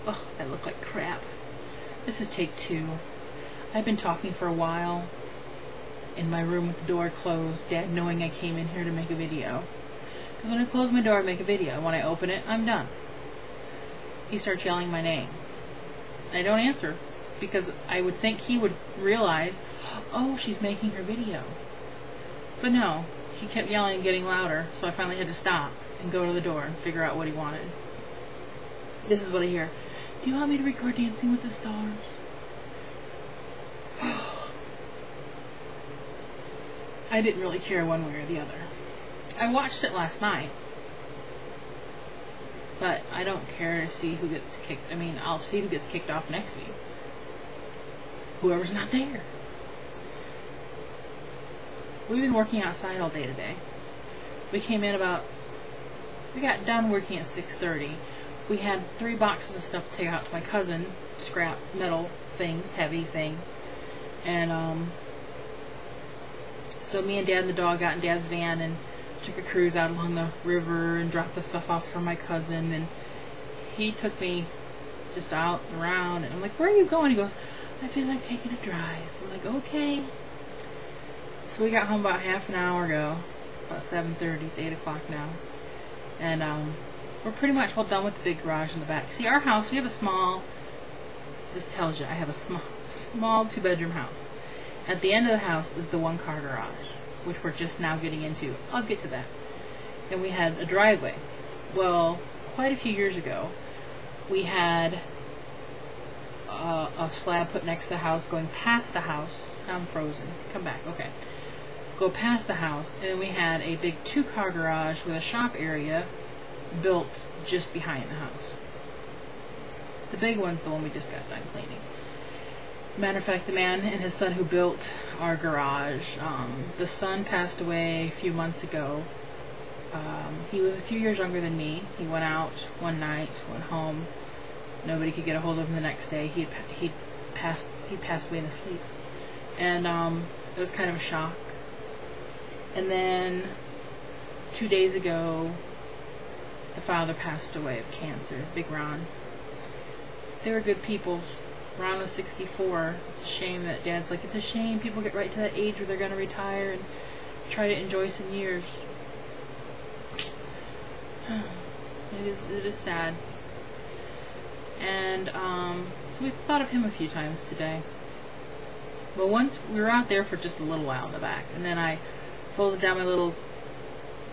Oh, I look like crap. This is take 2. I've been talking for a while in my room with the door closed, Dad knowing I came in here to make a video. Because when I close my door and make a video, when I open it, I'm done. He starts yelling my name. I don't answer, because I would think he would realize, oh, she's making her video. But no, he kept yelling and getting louder, so I finally had to stop and go to the door and figure out what he wanted. This is what I hear. Do you want me to record Dancing with the Stars? I didn't really care one way or the other. I watched it last night, but I don't care to see who gets kicked. I mean, I'll see who gets kicked off next week. Whoever's not there. We've been working outside all day today. We got done working at 6:30. We had 3 boxes of stuff to take out to my cousin, scrap metal things, heavy thing. And so me and Dad and the dog got in Dad's van and took a cruise out along the river and dropped the stuff off for my cousin, and he took me just out and around, and I'm like, where are you going? He goes, I feel like taking a drive. I'm like, okay. So we got home about half an hour ago, about 7:30. It's 8 o'clock now, and we're pretty much all done with the big garage in the back. See, our house, we have a small, this tells you, I have a small 2-bedroom house. At the end of the house is the 1-car garage, which we're just now getting into. I'll get to that. And we had a driveway. Well, quite a few years ago, we had a slab put next to the house, going past the house. I'm frozen. Come back. Okay. Go past the house, and then we had a big 2-car garage with a shop area built just behind the house. The big one's the one we just got done cleaning. Matter of fact, the man and his son who built our garage, the son passed away a few months ago. He was a few years younger than me. He went out one night, went home. Nobody could get a hold of him the next day. He passed away in his sleep, and it was kind of a shock. And then 2 days ago, the father passed away of cancer. Big Ron. They were good people. Ron was 64. It's a shame that Dad's like, it's a shame people get right to that age where they're going to retire and try to enjoy some years. It is sad. And so we thought of him a few times today. But once we were out there for just a little while in the back, and then I folded down my little,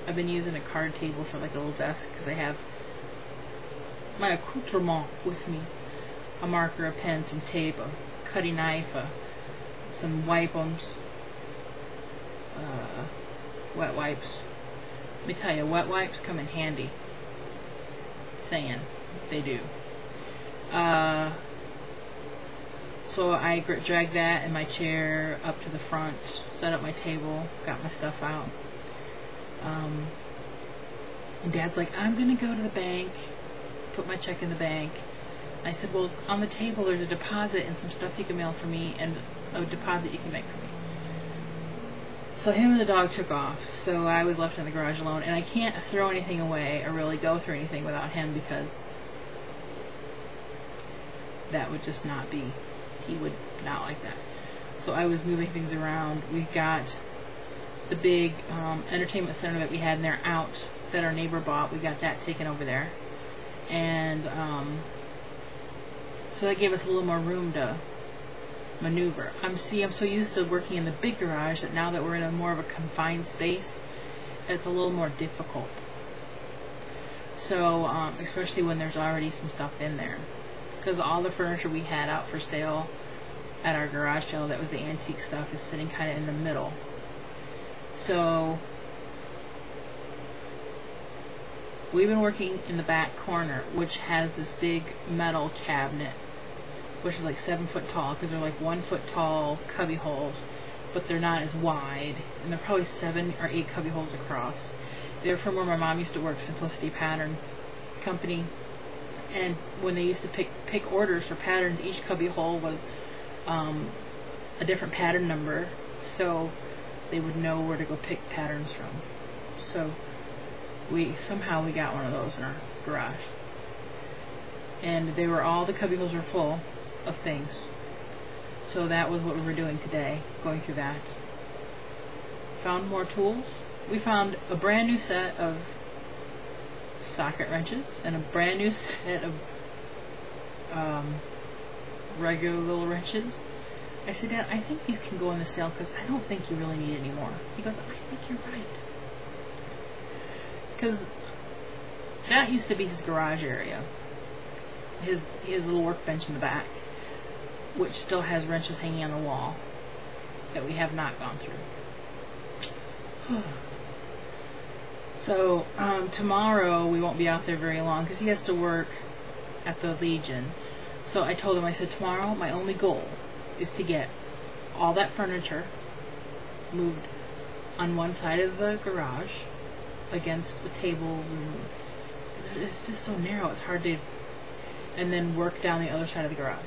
I've been using a card table for like a little desk because I have my accoutrement with me. A marker, a pen, some tape, a cutting knife, some wipe-ums, wet wipes. Let me tell you, wet wipes come in handy. Saying they do. So I dragged that and my chair up to the front, set up my table, got my stuff out. And Dad's like, I'm gonna go to the bank, put my check in the bank. I said, well, on the table there's a deposit and some stuff you can mail for me and a deposit you can make for me. So him and the dog took off, so I was left in the garage alone, and I can't throw anything away or really go through anything without him because that would just not be, he would not like that. So I was moving things around. We've got the big entertainment center that we had in there out that our neighbor bought. We got that taken over there. And so that gave us a little more room to maneuver. I'm so used to working in the big garage that now that we're in a more of a confined space, it's a little more difficult. So, especially when there's already some stuff in there. Because all the furniture we had out for sale at our garage sale, that was the antique stuff, is sitting kind of in the middle. So, we've been working in the back corner, which has this big metal cabinet, which is like 7 foot tall, because they're like 1 foot tall cubby holes, but they're not as wide, and they're probably 7 or 8 cubby holes across. They're from where my mom used to work, Simplicity Pattern Company, and when they used to pick orders for patterns, each cubby hole was a different pattern number, so they would know where to go pick patterns from. So somehow we got one of those in our garage. and they were all, the cubbyholes were full of things. So that was what we were doing today, going through that. Found more tools. We found a brand new set of socket wrenches and a brand new set of regular little wrenches. I said, Dad, I think these can go on the sale because I don't think you really need any more. He goes, I think you're right. Because that used to be his garage area. He has a little workbench in the back, which still has wrenches hanging on the wall that we have not gone through. So tomorrow we won't be out there very long because he has to work at the Legion. So I told him, I said, tomorrow my only goal is to get all that furniture moved on one side of the garage against the tables, and it's just so narrow, it's hard to, and then work down the other side of the garage.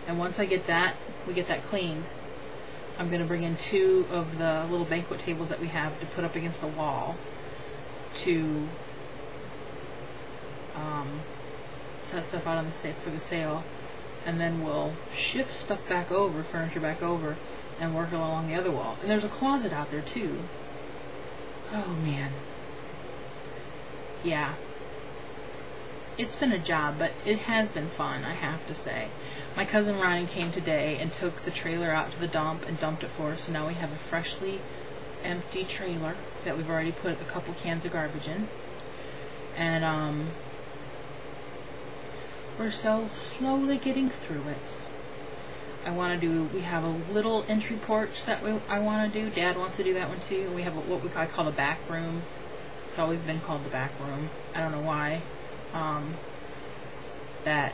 And once I get that, we get that cleaned, I'm going to bring in 2 of the little banquet tables that we have to put up against the wall to set stuff out on the for the sale, and then we'll shift stuff back over, furniture back over, and work along the other wall. And there's a closet out there too. Oh man. Yeah. It's been a job, but it has been fun, I have to say. My cousin Ronnie came today and took the trailer out to the dump and dumped it for us, so now we have a freshly empty trailer that we've already put a couple cans of garbage in. And we're so slowly getting through it. We have a little entry porch that I want to do. Dad wants to do that one too. And we have what I call the back room. It's always been called the back room. I don't know why. That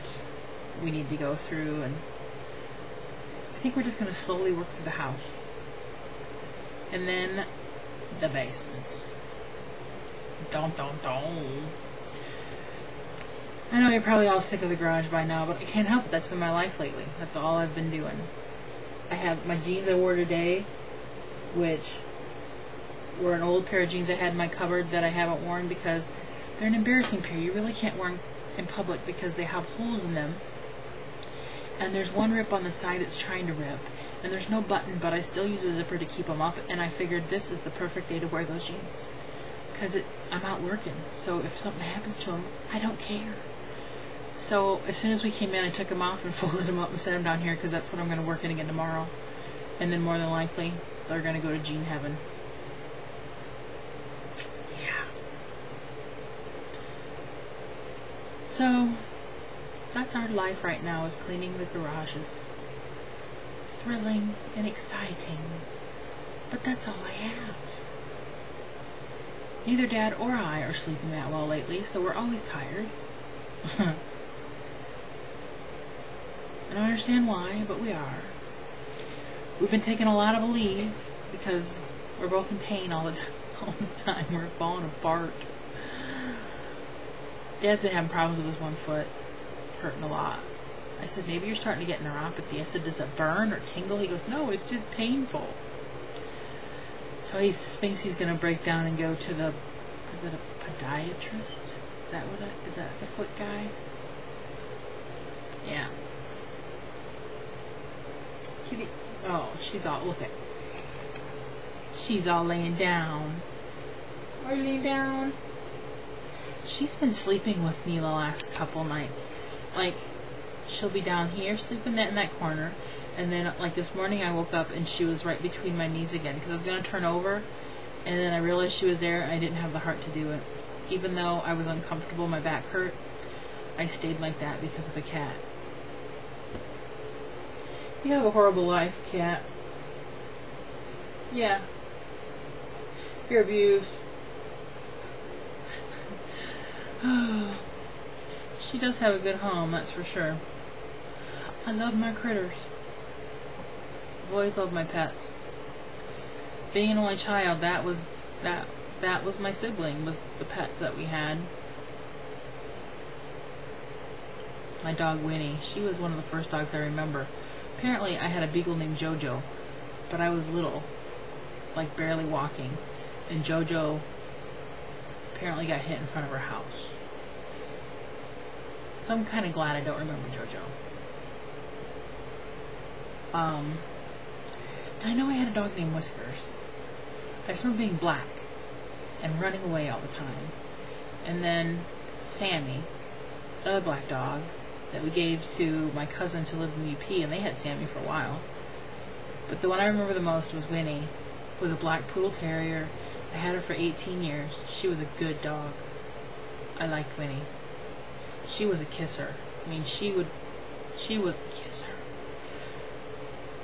we need to go through, and I think we're just going to slowly work through the house. And then the basement. Dun dun dun. I know you're probably all sick of the garage by now, but I can't help it. That's been my life lately. That's all I've been doing. I have my jeans I wore today, which were an old pair of jeans I had in my cupboard that I haven't worn because they're an embarrassing pair. You really can't wear them in public because they have holes in them. And there's one rip on the side that's trying to rip. And there's no button, but I still use a zipper to keep them up. And I figured this is the perfect day to wear those jeans. Because I'm out working. So if something happens to them, I don't care. So as soon as we came in, I took them off and folded them up and set them down here because that's what I'm going to work in again tomorrow. And then more than likely, they're going to go to jean heaven. Yeah. So that's our life right now, is cleaning the garages. Thrilling and exciting. But that's all I have. Neither Dad or I are sleeping that well lately, so we're always tired. I don't understand why, but we are. We've been taking a lot of leave because we're both in pain all the time. We're falling apart. Dad's been having problems with his one foot, hurting a lot. I said, maybe you're starting to get neuropathy. I said, does it burn or tingle? He goes, no, it's just painful. So he thinks he's going to break down and go to the, is it a podiatrist? Is that the foot guy? Yeah. Kitty. Oh, she's all, look at. She's all laying down. Are you laying down? She's been sleeping with me the last couple nights. Like, she'll be down here sleeping in that corner, and then like this morning I woke up and she was right between my knees again because I was going to turn over, and then I realized she was there and I didn't have the heart to do it. Even though I was uncomfortable, my back hurt, I stayed like that because of the cat. You have a horrible life, cat. Yeah. You're abused. She does have a good home, that's for sure. I love my critters. I've always loved my pets. Being an only child, that was my sibling, was the pet that we had. My dog Winnie. She was one of the first dogs I remember. Apparently I had a beagle named Jojo, but I was little, like barely walking, and Jojo apparently got hit in front of her house. So I'm kind of glad I don't remember JoJo. I know I had a dog named Whiskers. I just remember being black and running away all the time. And then Sammy, another black dog that we gave to my cousin to live in UP, and they had Sammy for a while. But the one I remember the most was Winnie, with a black poodle terrier. I had her for 18 years. She was a good dog. I liked Winnie. She was a kisser. I mean, she was a kisser.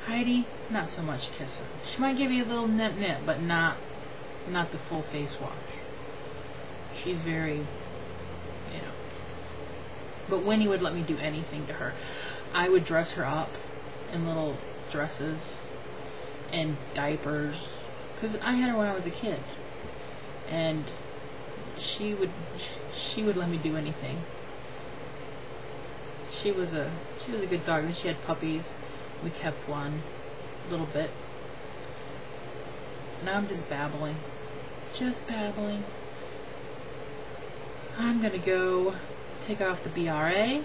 Heidi, not so much kisser. She might give you a little nip, but not the full face wash. She's very, you know. But Winnie would let me do anything to her. I would dress her up in little dresses and diapers, because I had her when I was a kid, and she would let me do anything. She was a good dog. Then she had puppies. We kept one a little bit. Now I'm just babbling. Just babbling. I'm gonna go take off the BRA.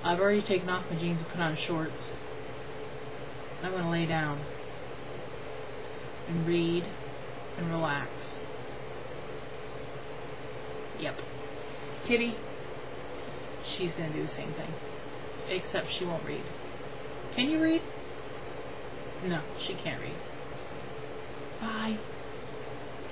I've already taken off my jeans and put on shorts. I'm gonna lay down and read and relax. Yep. Kitty, she's gonna do the same thing. Except she won't read. Can you read? No, she can't read. Bye.